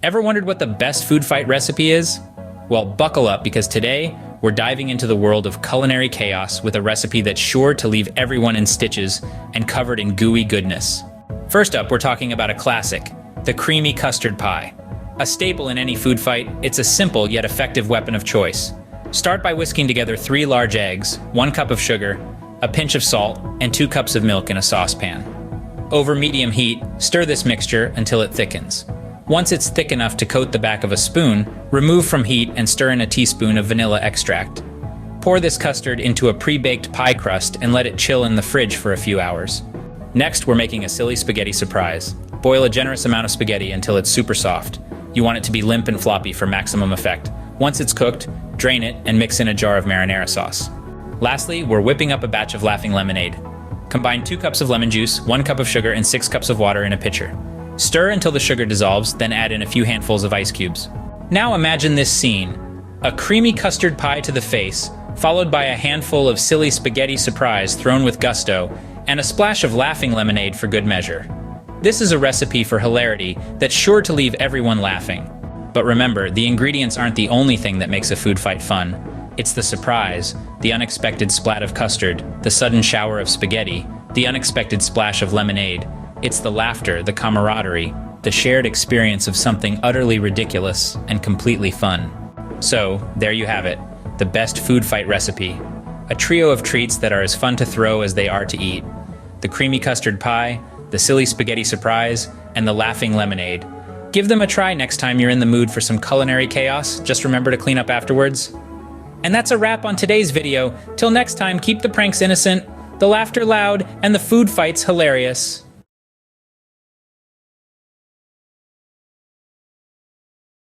Ever wondered what the best food fight recipe is? Well, buckle up because today we're diving into the world of culinary chaos with a recipe that's sure to leave everyone in stitches and covered in gooey goodness. First up, we're talking about a classic, the creamy custard pie. A staple in any food fight, it's a simple yet effective weapon of choice. Start by whisking together 3 large eggs, 1 cup of sugar, a pinch of salt, and 2 cups of milk in a saucepan. Over medium heat, stir this mixture until it thickens. Once it's thick enough to coat the back of a spoon, remove from heat and stir in a teaspoon of vanilla extract. Pour this custard into a pre-baked pie crust and let it chill in the fridge for a few hours. Next, we're making a silly spaghetti surprise. Boil a generous amount of spaghetti until it's super soft. You want it to be limp and floppy for maximum effect. Once it's cooked, drain it and mix in a jar of marinara sauce. Lastly, we're whipping up a batch of laughing lemonade. Combine 2 cups of lemon juice, 1 cup of sugar, and 6 cups of water in a pitcher. Stir until the sugar dissolves, then add in a few handfuls of ice cubes. Now imagine this scene. A creamy custard pie to the face, followed by a handful of silly spaghetti surprise thrown with gusto, and a splash of laughing lemonade for good measure. This is a recipe for hilarity that's sure to leave everyone laughing. But remember, the ingredients aren't the only thing that makes a food fight fun. It's the surprise, the unexpected splat of custard, the sudden shower of spaghetti, the unexpected splash of lemonade. It's the laughter, the camaraderie, the shared experience of something utterly ridiculous and completely fun. So, there you have it, the best food fight recipe. A trio of treats that are as fun to throw as they are to eat. The creamy custard pie, the silly spaghetti surprise, and the laughing lemonade. Give them a try next time you're in the mood for some culinary chaos. Just remember to clean up afterwards. And that's a wrap on today's video. Till next time, keep the pranks innocent, the laughter loud, and the food fights hilarious.